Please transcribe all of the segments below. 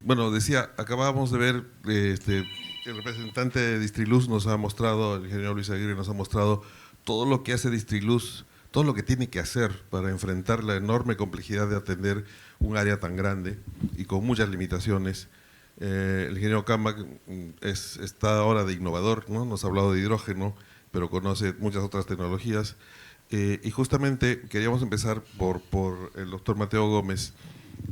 Bueno, decía, acabábamos de ver, el representante de Distriluz nos ha mostrado, el ingeniero Luis Aguirre nos ha mostrado todo lo que hace Distriluz, todo lo que tiene que hacer para enfrentar la enorme complejidad de atender un área tan grande y con muchas limitaciones. El ingeniero Camac está ahora de innovador, ¿no? Nos ha hablado de hidrógeno, pero conoce muchas otras tecnologías. Y justamente queríamos empezar por el doctor Mateo Gómez.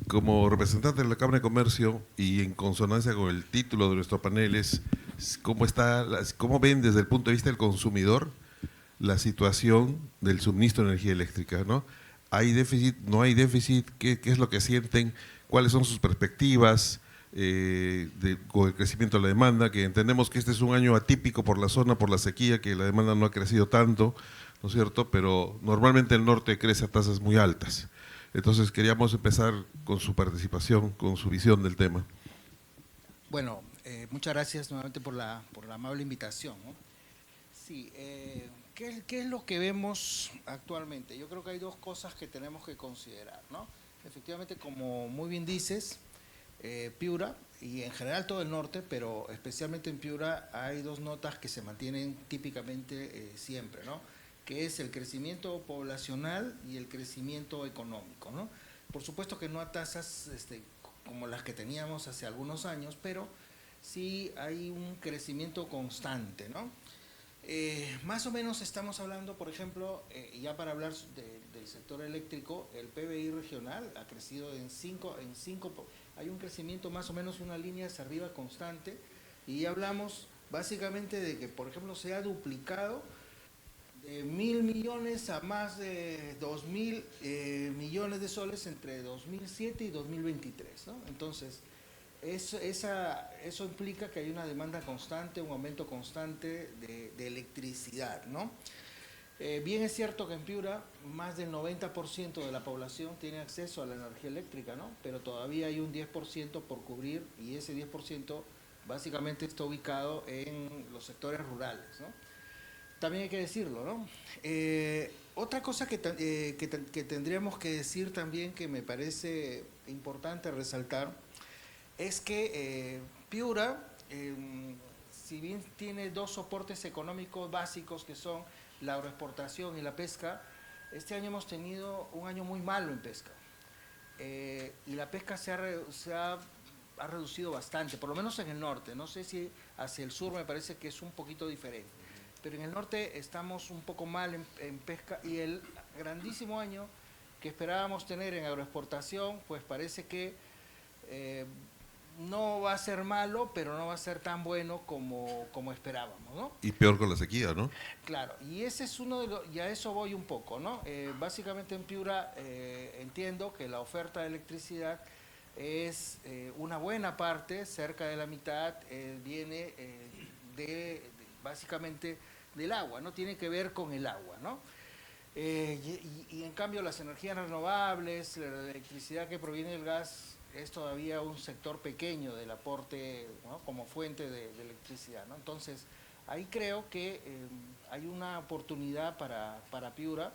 Como representante de la Cámara de Comercio y en consonancia con el título de nuestro panel es cómo ven desde el punto de vista del consumidor la situación del suministro de energía eléctrica, ¿no? ¿Hay déficit? ¿No hay déficit? ¿Qué es lo que sienten? ¿Cuáles son sus perspectivas con el crecimiento de la demanda? Que entendemos que este es un año atípico por la zona, por la sequía, que la demanda no ha crecido tanto, ¿no es cierto? Pero normalmente el norte crece a tasas muy altas. Entonces queríamos empezar con su participación, con su visión del tema. Bueno, muchas gracias nuevamente por la amable invitación, ¿no? Sí, ¿qué es lo que vemos actualmente? Yo creo que hay dos cosas que tenemos que considerar, ¿no? Efectivamente, como muy bien dices, Piura y en general todo el norte, pero especialmente en Piura hay dos notas que se mantienen típicamente siempre, ¿no? Que es el crecimiento poblacional y el crecimiento económico, ¿no? Por supuesto que no a tasas como las que teníamos hace algunos años, pero sí hay un crecimiento constante, ¿no? Más o menos estamos hablando, por ejemplo, ya para hablar del sector eléctrico, el PBI regional ha crecido hay un crecimiento más o menos una línea hacia arriba constante, y hablamos básicamente de que, por ejemplo, se ha duplicado de 1.000 millones a más de 2.000 millones de soles entre 2007 y 2023, ¿no? Entonces, eso implica que hay una demanda constante, un aumento constante de electricidad, ¿no? Bien es cierto que en Piura más del 90% de la población tiene acceso a la energía eléctrica, ¿no? Pero todavía hay un 10% por cubrir, y ese 10% básicamente está ubicado en los sectores rurales, ¿no? También hay que decirlo, ¿no? Otra cosa que tendríamos que decir también, que me parece importante resaltar, es que Piura, si bien tiene dos soportes económicos básicos, que son la agroexportación y la pesca, este año hemos tenido un año muy malo en pesca. Y la pesca ha reducido bastante, por lo menos en el norte. No sé si hacia el sur me parece que es un poquito diferente, pero en el norte estamos un poco mal en pesca, y el grandísimo año que esperábamos tener en agroexportación, pues parece que eh, no va a ser malo, pero no va a ser tan bueno como esperábamos, ¿no? Y peor con la sequía, ¿no? Claro, y ese es uno de los, y a eso voy un poco, ¿no? Básicamente en Piura entiendo que la oferta de electricidad es una buena parte, cerca de la mitad, viene básicamente del agua, ¿no? Tiene que ver con el agua, ¿no? Y en cambio las energías renovables, la electricidad que proviene del gas, es todavía un sector pequeño del aporte, ¿no? Como fuente de electricidad, ¿no? Entonces, ahí creo que hay una oportunidad para Piura,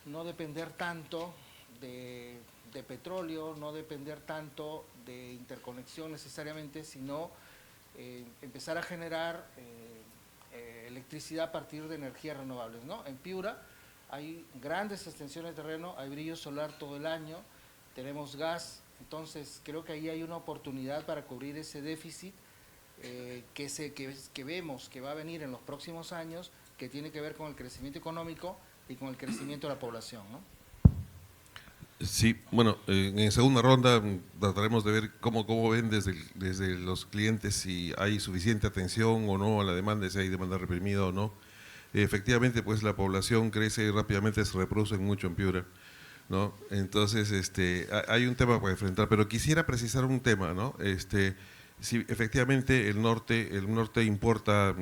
no depender tanto de petróleo, no depender tanto de interconexión necesariamente, sino empezar a generar electricidad a partir de energías renovables, ¿no? En Piura hay grandes extensiones de terreno, hay brillo solar todo el año, tenemos gas, entonces creo que ahí hay una oportunidad para cubrir ese déficit que vemos que va a venir en los próximos años, que tiene que ver con el crecimiento económico y con el crecimiento de la población, ¿no? Sí, bueno, en segunda ronda trataremos de ver cómo ven desde los clientes si hay suficiente atención o no a la demanda, si hay demanda reprimida o no. Efectivamente, pues la población crece rápidamente, se reproduce mucho en Piura, ¿no? Entonces, hay un tema para enfrentar, pero quisiera precisar un tema, ¿no? Si efectivamente el norte importa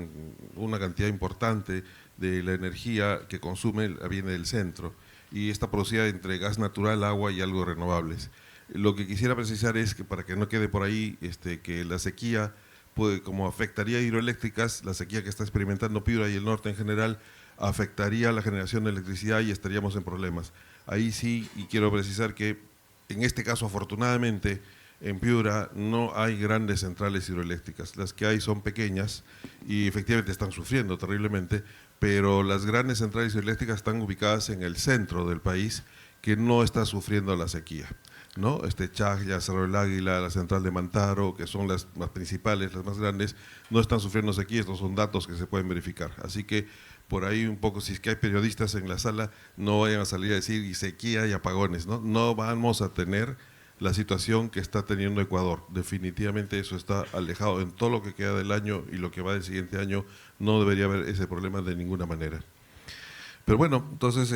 una cantidad importante de la energía que consume, viene del centro, y está producida entre gas natural, agua y algo de renovables. Lo que quisiera precisar es que, para que no quede por ahí, que la sequía puede, como afectaría a hidroeléctricas, la sequía que está experimentando Piura y el norte en general, afectaría la generación de electricidad y estaríamos en problemas. Ahí sí, y quiero precisar que en este caso, afortunadamente, en Piura no hay grandes centrales hidroeléctricas. Las que hay son pequeñas y efectivamente están sufriendo terriblemente, pero las grandes centrales hidroeléctricas están ubicadas en el centro del país, que no está sufriendo la sequía, ¿no? Chaglla, Cerro del Águila, la central de Mantaro, que son las más principales, las más grandes, no están sufriendo sequía. Estos son datos que se pueden verificar. Así que por ahí un poco, si es que hay periodistas en la sala, no vayan a salir a decir y sequía y apagones, ¿no? No vamos a tener la situación que está teniendo Ecuador. Definitivamente eso está alejado. En todo lo que queda del año y lo que va del siguiente año no debería haber ese problema de ninguna manera. Pero bueno, entonces,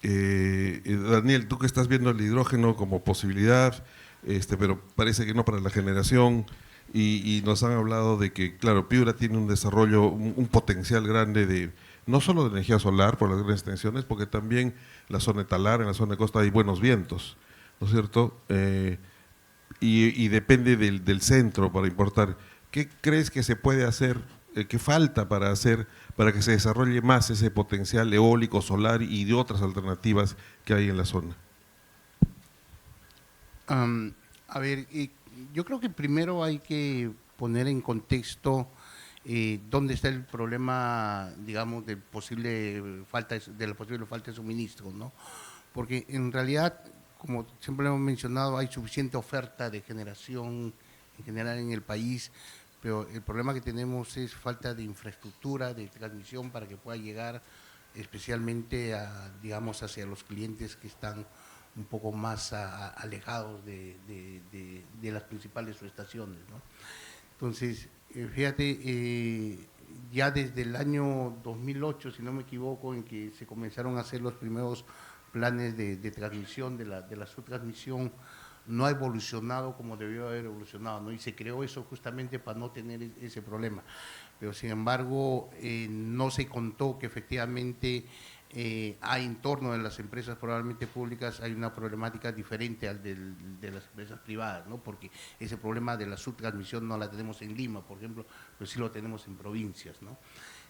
Daniel, tú que estás viendo el hidrógeno como posibilidad, pero parece que no para la generación, y nos han hablado de que, claro, Piura tiene un desarrollo, un potencial grande de, no solo de energía solar por las grandes extensiones, porque también la zona de Talar, en la zona de costa hay buenos vientos, ¿no es cierto? Y depende del centro para importar. ¿Qué crees que se puede hacer, qué falta para hacer para que se desarrolle más ese potencial eólico, solar y de otras alternativas que hay en la zona? A ver, yo creo que primero hay que poner en contexto dónde está el problema, digamos, de la posible falta de suministro, ¿no? Porque en realidad, como siempre hemos mencionado, hay suficiente oferta de generación en general en el país, pero el problema que tenemos es falta de infraestructura, de transmisión para que pueda llegar especialmente digamos, hacia los clientes que están un poco más alejados de las principales subestaciones, ¿no? Entonces, fíjate, ya desde el año 2008, si no me equivoco, en que se comenzaron a hacer los primeros planes de transmisión, de la subtransmisión, no ha evolucionado como debió haber evolucionado, ¿no? Y se creó eso justamente para no tener ese problema. Pero sin embargo, no se contó que efectivamente hay en torno de las empresas probablemente públicas hay una problemática diferente al de las empresas privadas, ¿no? Porque ese problema de la subtransmisión no la tenemos en Lima, por ejemplo, pero sí lo tenemos en provincias, ¿no?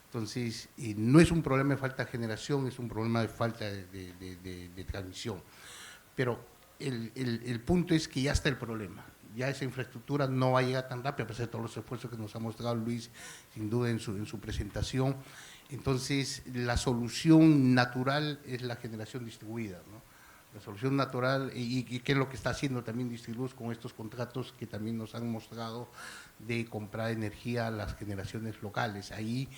Entonces, no es un problema de falta de generación, es un problema de falta de transmisión. Pero el punto es que ya está el problema, ya esa infraestructura no va a llegar tan rápido, a pesar de todos los esfuerzos que nos ha mostrado Luis, sin duda en su presentación. Entonces, la solución natural es la generación distribuida, ¿no? La solución natural, y qué es lo que está haciendo también Distriluz con estos contratos que también nos han mostrado de comprar energía a las generaciones locales. Ahí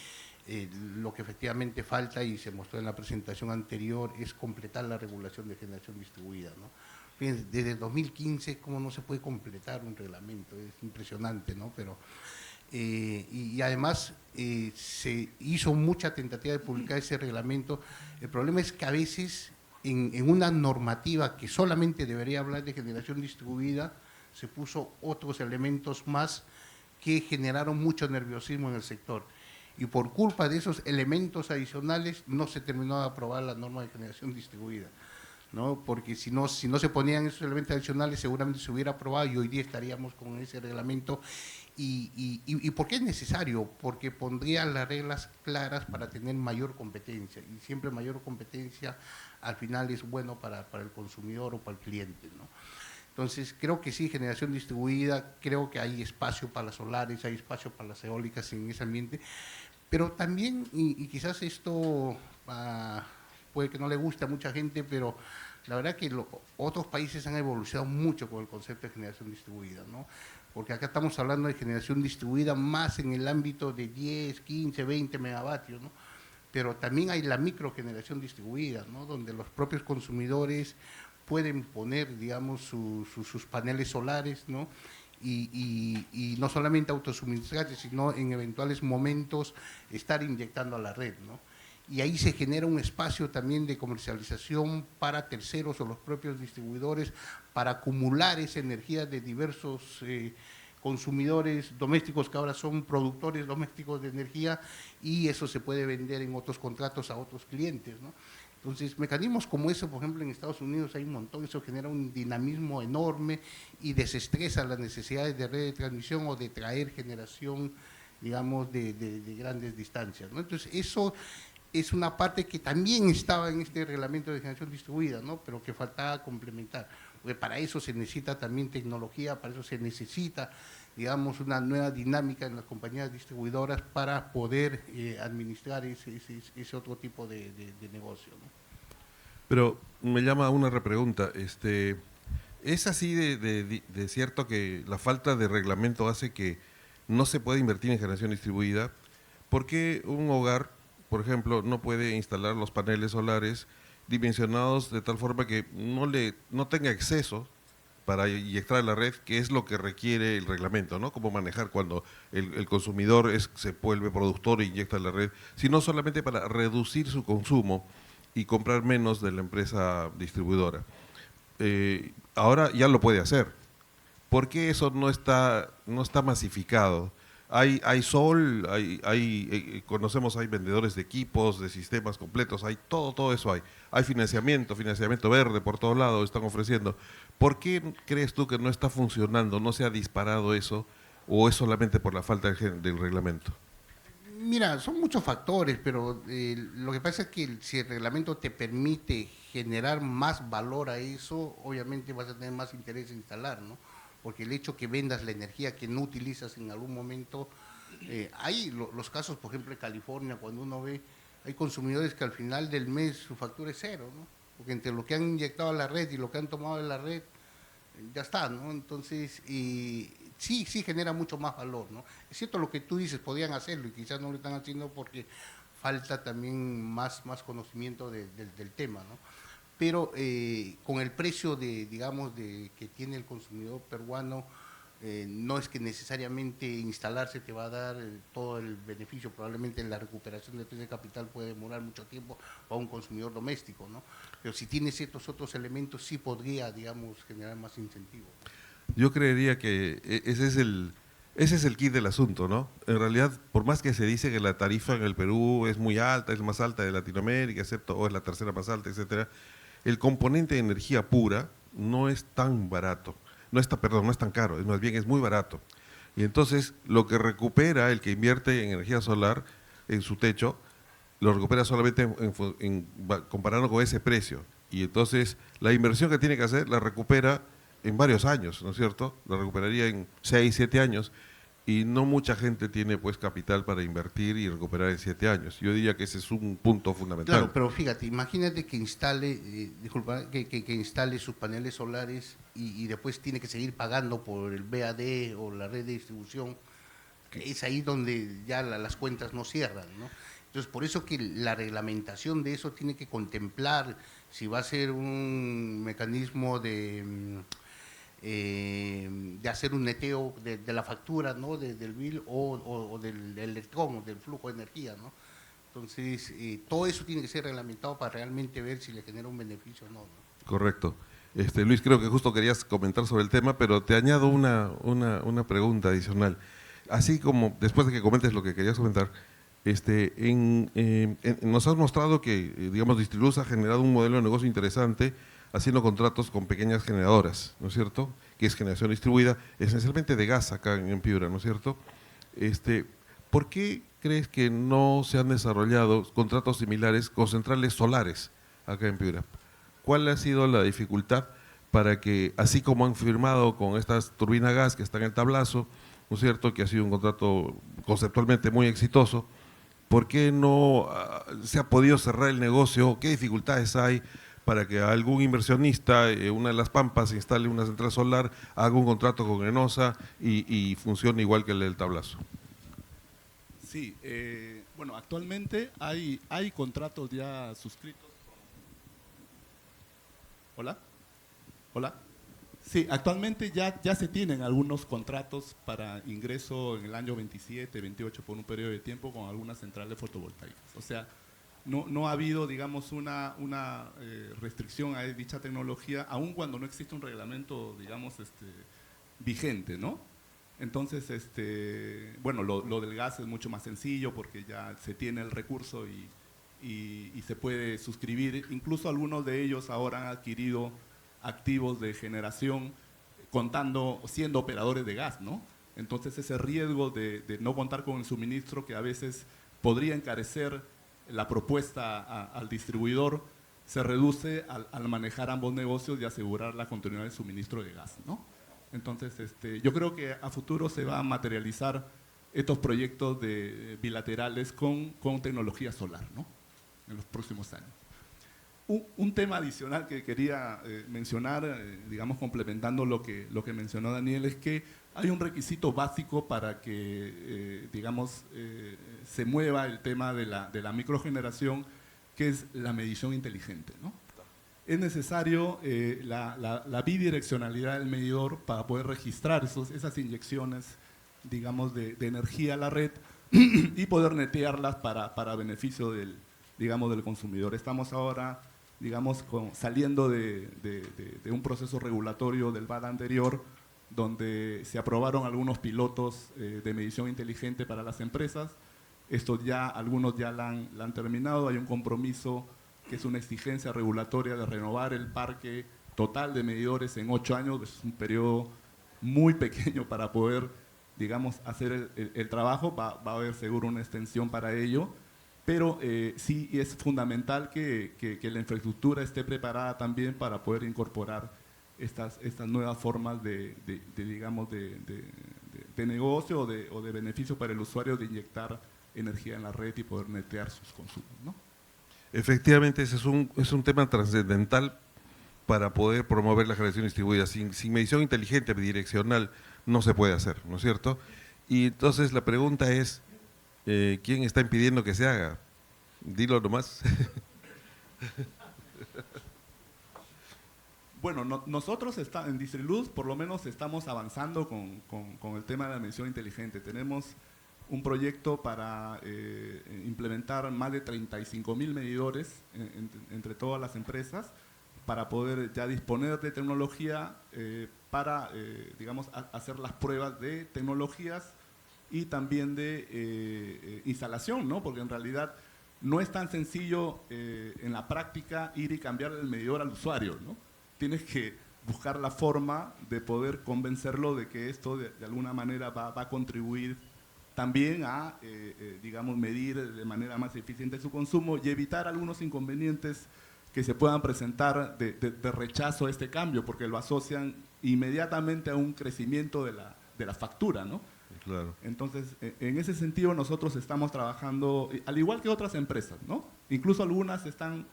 lo que efectivamente falta, y se mostró en la presentación anterior, es completar la regulación de generación distribuida, ¿no? Fíjense, desde 2015, ¿cómo no se puede completar un reglamento? Es impresionante, ¿no? Pero, y además se hizo mucha tentativa de publicar ese reglamento. El problema es que a veces en una normativa que solamente debería hablar de generación distribuida, se puso otros elementos más que generaron mucho nerviosismo en el sector. Y por culpa de esos elementos adicionales no se terminó de aprobar la norma de generación distribuida, ¿no? Porque si no se ponían esos elementos adicionales seguramente se hubiera aprobado y hoy día estaríamos con ese reglamento. ¿Y por qué es necesario? Porque pondría las reglas claras para tener mayor competencia, y siempre mayor competencia al final es bueno para el consumidor o para el cliente, ¿no? Entonces, creo que sí, generación distribuida, creo que hay espacio para las solares, hay espacio para las eólicas en ese ambiente, pero también, y quizás esto puede que no le guste a mucha gente, pero la verdad que otros países han evolucionado mucho con el concepto de generación distribuida, ¿no? Porque acá estamos hablando de generación distribuida más en el ámbito de 10, 15, 20 megavatios, ¿no? Pero también hay la microgeneración distribuida, ¿no? Donde los propios consumidores pueden poner, digamos, sus paneles solares, ¿no? Y no solamente autosuministrarse, sino en eventuales momentos estar inyectando a la red, ¿no? Y ahí se genera un espacio también de comercialización para terceros o los propios distribuidores para acumular esa energía de diversos consumidores domésticos que ahora son productores domésticos de energía, y eso se puede vender en otros contratos a otros clientes, ¿no? Entonces, mecanismos como eso, por ejemplo, en Estados Unidos hay un montón, eso genera un dinamismo enorme y desestresa las necesidades de red de transmisión o de traer generación, digamos, de grandes distancias, ¿no? Entonces, eso es una parte que también estaba en este reglamento de generación distribuida, ¿no? Pero que faltaba complementar. porque para eso se necesita también tecnología, para eso se necesita, digamos, una nueva dinámica en las compañías distribuidoras para poder administrar ese otro tipo de negocio, ¿no? Pero me llama una repregunta. ¿Es así de cierto que la falta de reglamento hace que no se pueda invertir en generación distribuida? ¿Por qué un hogar, por ejemplo, no puede instalar los paneles solares dimensionados de tal forma que no tenga exceso para inyectar a la red, que es lo que requiere el reglamento, ¿no? Cómo manejar cuando el consumidor se vuelve productor e inyecta a la red, sino solamente para reducir su consumo y comprar menos de la empresa distribuidora. Ahora ya lo puede hacer. ¿Por qué eso no está masificado? Hay sol, conocemos, hay vendedores de equipos, de sistemas completos, hay todo eso hay. Hay financiamiento verde por todos lados están ofreciendo. ¿Por qué crees tú que no está funcionando, no se ha disparado eso, o es solamente por la falta del reglamento? Mira, son muchos factores, pero lo que pasa es que si el reglamento te permite generar más valor a eso, obviamente vas a tener más interés en instalar, ¿no? Porque el hecho que vendas la energía que no utilizas en algún momento, hay los casos, por ejemplo, de California, cuando uno ve, hay consumidores que al final del mes su factura es cero, ¿no? Porque entre lo que han inyectado a la red y lo que han tomado de la red, ya está, ¿no? Entonces, sí genera mucho más valor, ¿no? Es cierto lo que tú dices, podían hacerlo y quizás no lo están haciendo porque falta también más conocimiento del tema, ¿no? Pero con el precio digamos, que tiene el consumidor peruano, no es que necesariamente instalarse te va a dar todo el beneficio, probablemente la recuperación del precio de capital puede demorar mucho tiempo para un consumidor doméstico, ¿no? Pero si tienes estos otros elementos sí podría, digamos, generar más incentivo. Yo creería que ese es el kit del asunto, ¿no? En realidad, por más que se dice que la tarifa en el Perú es muy alta, es más alta de Latinoamérica, excepto, o es la tercera más alta, etcétera, el componente de energía pura no es tan barato, no es tan caro, más bien es muy barato. Y entonces, lo que recupera el que invierte en energía solar en su techo, lo recupera solamente comparando con ese precio. Y entonces, la inversión que tiene que hacer la recupera en varios años, ¿no es cierto? La recuperaría en 6, 7 años y no mucha gente tiene pues capital para invertir y recuperar en 7 años. Yo diría que ese es un punto fundamental. Claro, pero fíjate, imagínate que instale, que instale sus paneles solares y después tiene que seguir pagando por el BAD o la red de distribución. Es ahí donde ya las cuentas no cierran, ¿no? Entonces, por eso que la reglamentación de eso tiene que contemplar si va a ser un mecanismo de hacer un neteo de la factura, ¿no? del bill o del electrón, del flujo de energía, ¿no? Entonces, todo eso tiene que ser reglamentado para realmente ver si le genera un beneficio o no, ¿no? Correcto. Luis, creo que justo querías comentar sobre el tema, pero te añado una pregunta adicional. Así como, después de que comentes lo que querías comentar, nos has mostrado que, digamos, Distriluz ha generado un modelo de negocio interesante haciendo contratos con pequeñas generadoras, ¿no es cierto?, que es generación distribuida, esencialmente de gas acá en Piura, ¿no es cierto? ¿Por qué crees que no se han desarrollado contratos similares con centrales solares acá en Piura? ¿Cuál ha sido la dificultad para que, así como han firmado con estas turbinas gas que están en el tablazo, ¿no es cierto?, que ha sido un contrato conceptualmente muy exitoso, ¿por qué no se ha podido cerrar el negocio? ¿Qué dificultades hay para que algún inversionista, una de las Pampas, instale una central solar, haga un contrato con Enosa y funcione igual que el del tablazo? Sí, bueno, actualmente hay contratos ya suscritos. ¿Hola? ¿Hola? Sí, actualmente ya se tienen algunos contratos para ingreso en el año 27, 28 por un periodo de tiempo con algunas centrales fotovoltaicas. O sea, no ha habido, digamos, una restricción a dicha tecnología, aun cuando no existe un reglamento, digamos, vigente, ¿no? Entonces, bueno, lo del gas es mucho más sencillo porque ya se tiene el recurso y se puede suscribir. Incluso algunos de ellos ahora han adquirido activos de generación siendo operadores de gas, ¿no? Entonces, ese riesgo de no contar con el suministro que a veces podría encarecer la propuesta al distribuidor, se reduce al manejar ambos negocios y asegurar la continuidad del suministro de gas, ¿no? Entonces, yo creo que a futuro se va a materializar estos proyectos bilaterales con tecnología solar, ¿no? En los próximos años. Un tema adicional que quería mencionar, digamos complementando lo que mencionó Daniel, es que hay un requisito básico para que, digamos, se mueva el tema de la microgeneración, que es la medición inteligente, ¿no? Es necesario la bidireccionalidad del medidor para poder registrar esas inyecciones, digamos, de energía a la red y poder netearlas para beneficio del consumidor. Estamos ahora, digamos, saliendo de un proceso regulatorio del BAD anterior, donde se aprobaron algunos pilotos de medición inteligente para las empresas. Algunos ya la han terminado. Hay un compromiso que es una exigencia regulatoria de renovar el parque total de medidores en 8 años. Es un periodo muy pequeño para poder, digamos, hacer el trabajo. Va a haber seguro una extensión para ello, pero sí es fundamental que la infraestructura esté preparada también para poder incorporar estas nuevas formas digamos, de negocio o de beneficio para el usuario de inyectar energía en la red y poder netear sus consumos, ¿no? Efectivamente, ese es un tema trascendental para poder promover la generación distribuida. Sin medición inteligente bidireccional no se puede hacer, ¿no es cierto? Y entonces la pregunta es, ¿quién está impidiendo que se haga? Dilo nomás. Bueno, nosotros en Distriluz por lo menos estamos avanzando con el tema de la medición inteligente. Tenemos un proyecto para implementar más de 35.000 medidores entre todas las empresas para poder ya disponer de tecnología para, digamos, hacer las pruebas de tecnologías y también de instalación, ¿no? Porque en realidad no es tan sencillo en la práctica ir y cambiar el medidor al usuario, ¿no? Tienes que buscar la forma de poder convencerlo de que esto de alguna manera va a contribuir también a, digamos, medir de manera más eficiente su consumo y evitar algunos inconvenientes que se puedan presentar de rechazo a este cambio, porque lo asocian inmediatamente a un crecimiento de la factura, ¿no? Claro. Entonces, en ese sentido nosotros estamos trabajando, al igual que otras empresas, ¿no? Incluso algunas están un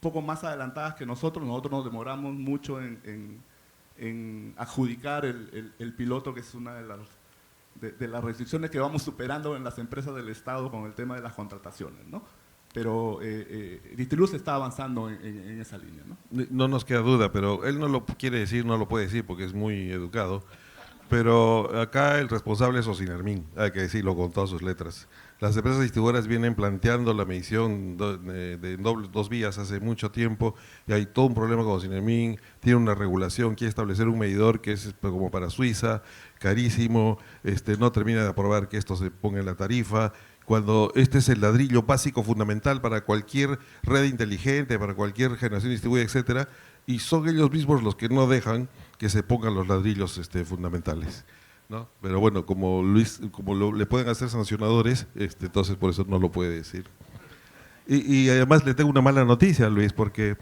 poco más adelantadas que nosotros nos demoramos mucho en adjudicar el piloto, que es una de las restricciones que vamos superando en las empresas del Estado con el tema de las contrataciones, ¿no? Pero Distriluz está avanzando en esa línea, ¿no? No nos queda duda, pero él no lo quiere decir, no lo puede decir porque es muy educado, pero acá el responsable es Ocinermin, hay que decirlo con todas sus letras. Las empresas distribuidoras vienen planteando la medición de dos vías hace mucho tiempo y hay todo un problema con Ocinermin, tiene una regulación, quiere establecer un medidor que es como para Suiza, carísimo, no termina de aprobar que esto se ponga en la tarifa, cuando este es el ladrillo básico fundamental para cualquier red inteligente, para cualquier generación distribuida, etcétera, y son ellos mismos los que no dejan que se pongan los ladrillos fundamentales, ¿no? Pero bueno, como Luis, le pueden hacer sancionadores, entonces por eso no lo puede decir. Y además le tengo una mala noticia, Luis, porque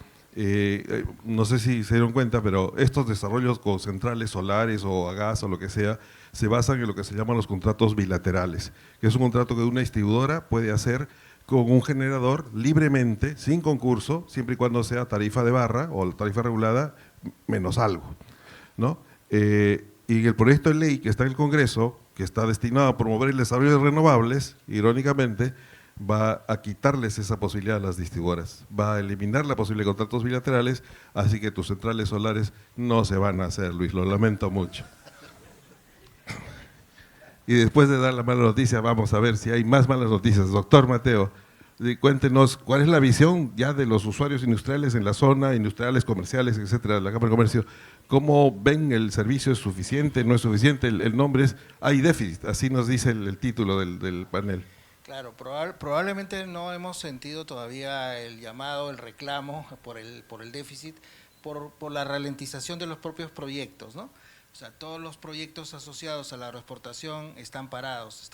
no sé si se dieron cuenta, pero estos desarrollos con centrales solares o a gas o lo que sea, se basan en lo que se llaman los contratos bilaterales, que es un contrato que una distribuidora puede hacer con un generador libremente, sin concurso, siempre y cuando sea tarifa de barra o tarifa regulada menos algo, ¿no? Y el proyecto de ley que está en el Congreso, que está destinado a promover el desarrollo de renovables, irónicamente, va a quitarles esa posibilidad a las distribuidoras, va a eliminar la posibilidad de contratos bilaterales, así que tus centrales solares no se van a hacer, Luis, lo lamento mucho. Y después de dar la mala noticia, vamos a ver si hay más malas noticias. Doctor Mateo, cuéntenos, ¿cuál es la visión ya de los usuarios industriales en la zona, industriales, comerciales, etcétera, de la Cámara de Comercio? ¿Cómo ven el servicio? ¿Es suficiente? ¿No es suficiente? El nombre es Hay déficit, así nos dice el título del panel. Claro, probablemente no hemos sentido todavía el llamado, el reclamo por el déficit, por la ralentización de los propios proyectos, ¿no? O sea, todos los proyectos asociados a la agroexportación están parados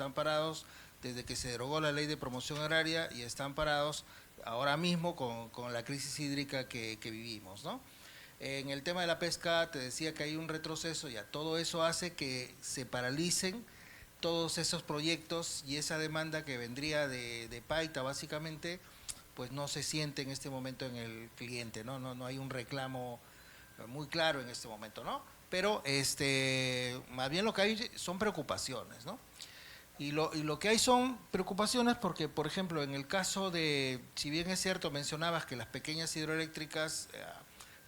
desde que se derogó la ley de promoción agraria y están parados ahora mismo con la crisis hídrica que vivimos, ¿no? En el tema de la pesca te decía que hay un retroceso, ya todo eso hace que se paralicen todos esos proyectos y esa demanda que vendría de Paita básicamente, pues no se siente en este momento en el cliente, ¿no? No hay un reclamo muy claro en este momento, ¿no? Pero más bien lo que hay son preocupaciones, ¿no? Y lo que hay son preocupaciones porque, por ejemplo, en el caso de, si bien es cierto, mencionabas que las pequeñas hidroeléctricas,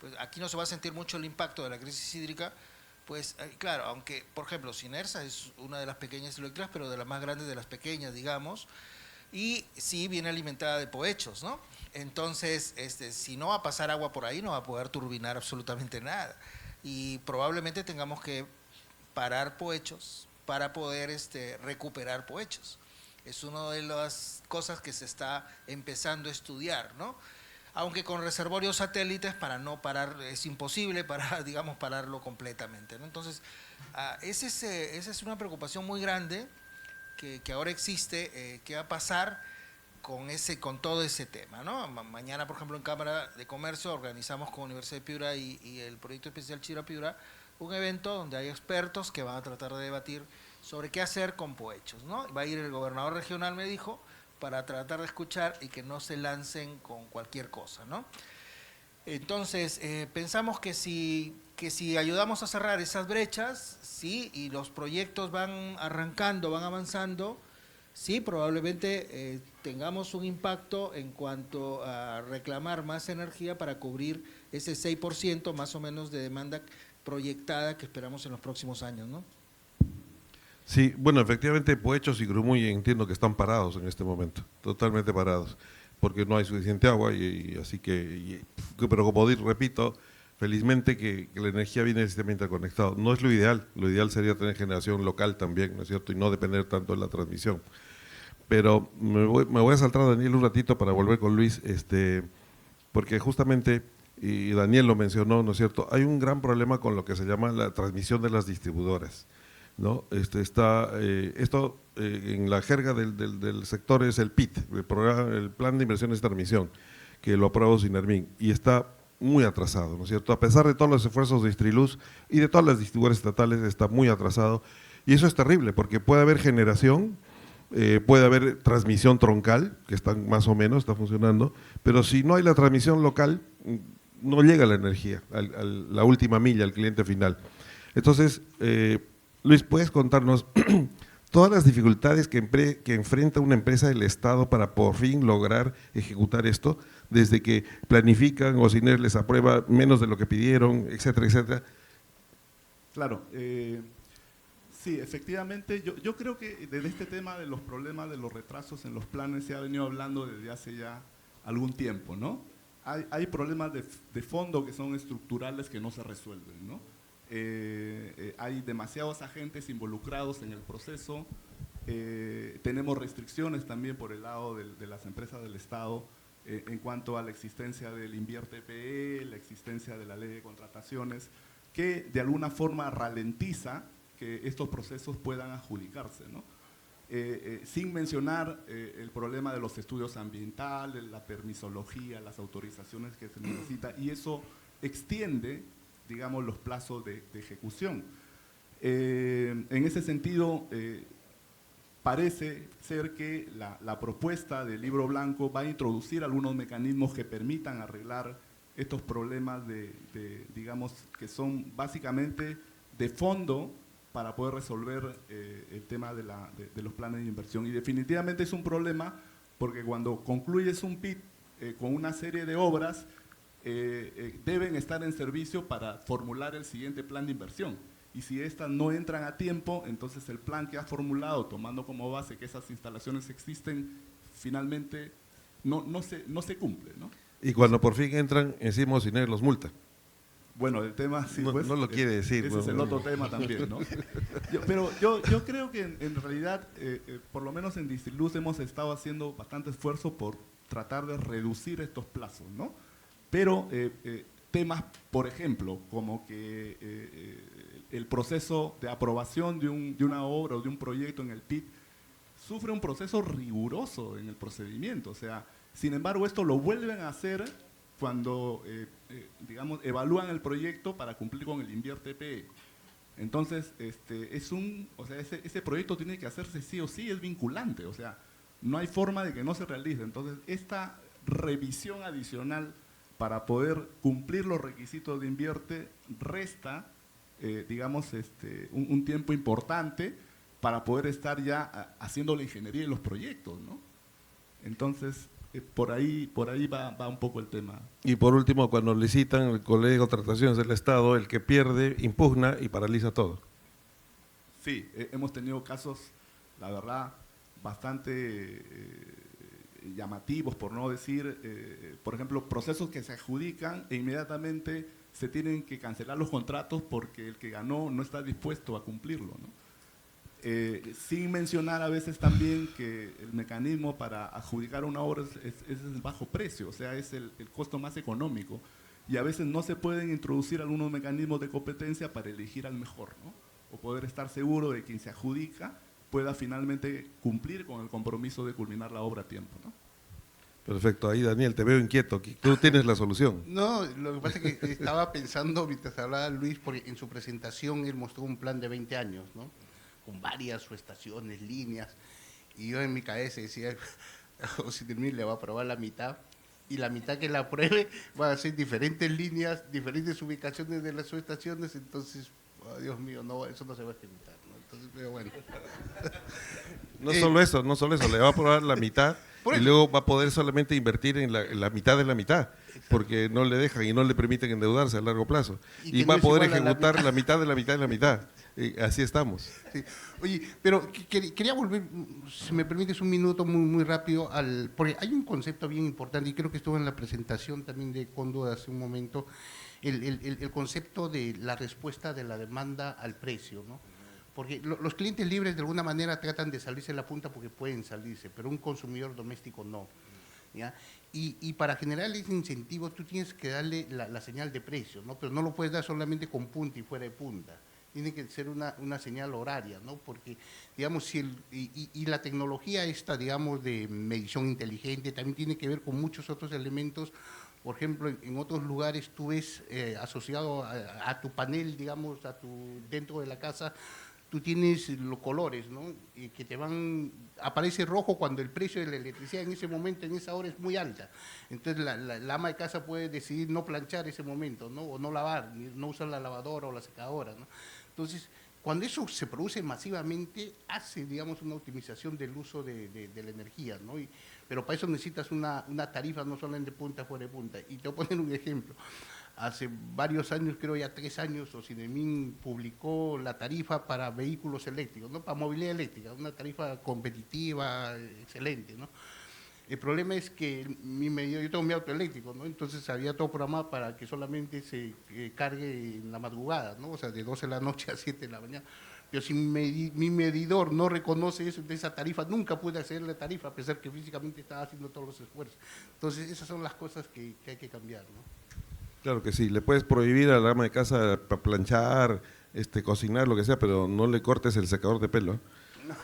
pues aquí no se va a sentir mucho el impacto de la crisis hídrica, pues claro, aunque, por ejemplo, Sinersa es una de las pequeñas hidroeléctricas, pero de las más grandes de las pequeñas, digamos, y sí viene alimentada de pohechos, ¿no? Entonces, si no va a pasar agua por ahí, no va a poder turbinar absolutamente nada. Y probablemente tengamos que parar pohechos para poder recuperar pohechos. Es una de las cosas que se está empezando a estudiar, ¿no? Aunque con reservorios satélites para no parar, es imposible para, digamos, pararlo completamente, ¿no? Entonces, esa es una preocupación muy grande que ahora existe, qué va a pasar con todo ese tema, ¿no? Mañana, por ejemplo, en Cámara de Comercio organizamos con Universidad de Piura y el Proyecto Especial Chira Piura un evento donde hay expertos que van a tratar de debatir sobre qué hacer con pohechos, ¿no? Va a ir el gobernador regional, me dijo, para tratar de escuchar y que no se lancen con cualquier cosa, ¿no? Entonces, pensamos que si ayudamos a cerrar esas brechas, sí, y los proyectos van arrancando, van avanzando, sí, probablemente tengamos un impacto en cuanto a reclamar más energía para cubrir ese 6% más o menos de demanda proyectada que esperamos en los próximos años, ¿no? Sí, bueno, efectivamente Poechos y Grumuy entiendo que están parados en este momento, totalmente parados, porque no hay suficiente agua y así que, pero como repito, felizmente que la energía viene del sistema interconectado. No es lo ideal sería tener generación local también, ¿no es cierto? Y no depender tanto de la transmisión. Pero me voy a saltar a Daniel un ratito para volver con Luis, porque justamente, y Daniel lo mencionó, ¿no es cierto? Hay un gran problema con lo que se llama la transmisión de las distribuidoras, ¿no? Esto en la jerga del sector es el PIT, el Plan de Inversiones de Transmisión, que lo aprobó Sinermin, y está muy atrasado, ¿no es cierto? A pesar de todos los esfuerzos de Distriluz y de todas las distribuidoras estatales, está muy atrasado, y eso es terrible, porque puede haber generación, puede haber transmisión troncal, que está más o menos, está funcionando, pero si no hay la transmisión local, no llega la energía a la última milla, al cliente final. Entonces, Luis, ¿puedes contarnos todas las dificultades que enfrenta una empresa del Estado para por fin lograr ejecutar esto, desde que planifican o Siner les aprueba menos de lo que pidieron, etcétera, etcétera? Claro, sí, efectivamente, yo creo que desde este tema de los problemas de los retrasos en los planes se ha venido hablando desde hace ya algún tiempo, ¿no? Hay problemas de fondo que son estructurales que no se resuelven, ¿no? Hay demasiados agentes involucrados en el proceso, tenemos restricciones también por el lado de las empresas del Estado en cuanto a la existencia del Invierte PE, la existencia de la ley de contrataciones, que de alguna forma ralentiza que estos procesos puedan adjudicarse, ¿no? Sin mencionar el problema de los estudios ambientales, la permisología, las autorizaciones que se necesita, y eso extiende, digamos, los plazos de ejecución. En ese sentido, parece ser que la propuesta del libro blanco va a introducir algunos mecanismos que permitan arreglar estos problemas digamos, que son básicamente de fondo para poder resolver el tema de los planes de inversión. Y definitivamente es un problema porque cuando concluyes un PIT con una serie de obras, deben estar en servicio para formular el siguiente plan de inversión. Y si estas no entran a tiempo, entonces el plan que has formulado, tomando como base que esas instalaciones existen, finalmente no se cumple, ¿no? Y cuando por fin entran, encima Siner los multa. Bueno, el tema sí, no, pues, no lo quiere decir. Ese es el otro tema también, ¿no? Pero yo creo que en realidad, por lo menos en Distriluz hemos estado haciendo bastante esfuerzo por tratar de reducir estos plazos, ¿no? Pero temas, por ejemplo, como que el proceso de aprobación de una obra o de un proyecto en el PIT sufre un proceso riguroso en el procedimiento. O sea, Sin embargo, esto lo vuelven a hacer cuando, digamos, evalúan el proyecto para cumplir con el Invierte PE. Entonces, o sea, ese proyecto tiene que hacerse sí o sí, es vinculante, o sea, no hay forma de que no se realice. Entonces, esta revisión adicional para poder cumplir los requisitos de Invierte resta, digamos, un tiempo importante para poder estar ya haciendo la ingeniería de los proyectos, ¿no? Entonces, por ahí va un poco el tema. Y por último, cuando licitan el Colegio de Contrataciones del Estado, el que pierde impugna y paraliza todo. Sí, hemos tenido casos, la verdad, bastante llamativos, por no decir, por ejemplo, procesos que se adjudican e inmediatamente se tienen que cancelar los contratos porque el que ganó no está dispuesto a cumplirlo, ¿no? Sin mencionar a veces también que el mecanismo para adjudicar una obra es el bajo precio, o sea, es el costo más económico, y a veces no se pueden introducir algunos mecanismos de competencia para elegir al mejor, ¿no? O poder estar seguro de que quien se adjudica pueda finalmente cumplir con el compromiso de culminar la obra a tiempo, ¿no? Perfecto, ahí Daniel, te veo inquieto, tú tienes la solución. No, lo que pasa es que estaba pensando, mientras hablaba Luis, porque en su presentación él mostró un plan de 20 años, ¿no? Con varias subestaciones, líneas, y yo en mi cabeza decía, José Termín le va a aprobar la mitad, y la mitad que la apruebe va a ser diferentes líneas, diferentes ubicaciones de las subestaciones, entonces, oh, Dios mío, no, eso no se va a ejecutar, ¿no? Entonces, pero bueno. No solo eso, le va a aprobar la mitad y luego va a poder solamente invertir en la mitad de la mitad, porque no le dejan y no le permiten endeudarse a largo plazo. Y va a poder ejecutar la mitad de la mitad de la mitad. Así estamos. Sí. Oye, pero quería volver, si me permites un minuto muy rápido, porque hay un concepto bien importante, y creo que estuvo en la presentación también de Kondo hace un momento, el concepto de la respuesta de la demanda al precio, ¿no? Porque los clientes libres de alguna manera tratan de salirse de la punta porque pueden salirse, pero un consumidor doméstico no, ¿ya? Y para generar ese incentivo tú tienes que darle la señal de precio, ¿no? Pero no lo puedes dar solamente con punta y fuera de punta. Tiene que ser una señal horaria, ¿no? Porque, digamos, y la tecnología esta, digamos, de medición inteligente también tiene que ver con muchos otros elementos. Por ejemplo, en otros lugares tú ves asociado a tu panel, digamos, dentro de la casa, tú tienes los colores, ¿no? Y que aparece rojo cuando el precio de la electricidad en ese momento, en esa hora es muy alta. Entonces la ama de casa puede decidir no planchar ese momento, ¿no? O no lavar, no usar la lavadora o la secadora, ¿no? Entonces, cuando eso se produce masivamente, hace, digamos, una optimización del uso de la energía, ¿no? Pero para eso necesitas una tarifa no solamente de punta fuera de punta. Y te voy a poner un ejemplo. Hace varios años, creo ya 3 años, Ocinemín publicó la tarifa para vehículos eléctricos, ¿no? Para movilidad eléctrica, una tarifa competitiva, excelente, ¿no? El problema es que yo tengo mi auto eléctrico, ¿no? Entonces había todo programado para que solamente se cargue en la madrugada, ¿no? O sea, de 12 de la noche a 7 de la mañana. Pero si mi medidor no reconoce eso, de esa tarifa, nunca pude acceder a la tarifa, a pesar que físicamente estaba haciendo todos los esfuerzos. Entonces, esas son las cosas que hay que cambiar, ¿no? Claro que sí, le puedes prohibir a la ama de casa planchar, cocinar, lo que sea, pero no le cortes el secador de pelo. No.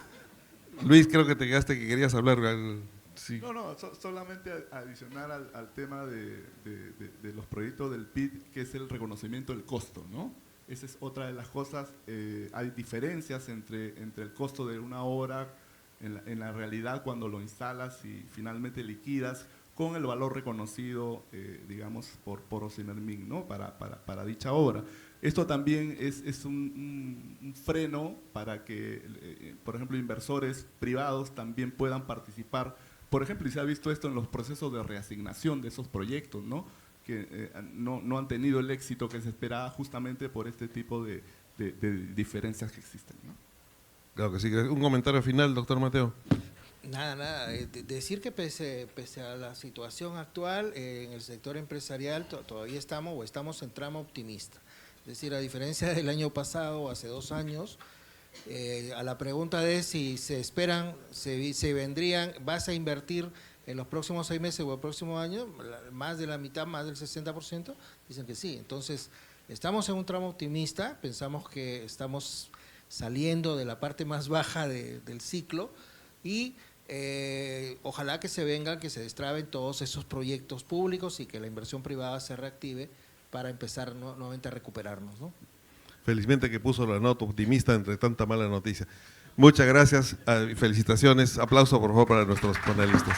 Luis, creo que te quedaste que querías hablar. Sí. No, solamente adicionar al tema de los proyectos del PIT, que es el reconocimiento del costo, ¿no? Esa es otra de las cosas. Hay diferencias entre el costo de una obra en la realidad cuando lo instalas y finalmente liquidas, con el valor reconocido, digamos, por Ocinermin, ¿no? Para dicha obra. Esto también es un freno para que, por ejemplo, inversores privados también puedan participar. Por ejemplo, y se ha visto esto en los procesos de reasignación de esos proyectos, ¿no? Que no han tenido el éxito que se esperaba justamente por este tipo de diferencias que existen, ¿no? Claro que sí. Un comentario final, doctor Mateo. Nada, decir que pese a la situación actual en el sector empresarial todavía estamos en tramo optimista. Es decir, a diferencia del año pasado, hace 2 años, a la pregunta de si se esperan, se vendrían, vas a invertir en los próximos 6 meses o el próximo año, más de la mitad, más del 60%, dicen que sí. Entonces, estamos en un tramo optimista, pensamos que estamos saliendo de la parte más baja del ciclo y Ojalá que se vengan, que se destraben todos esos proyectos públicos y que la inversión privada se reactive para empezar nuevamente a recuperarnos, ¿no? Felizmente que puso la nota optimista entre tanta mala noticia. Muchas gracias, felicitaciones, aplauso por favor para nuestros panelistas.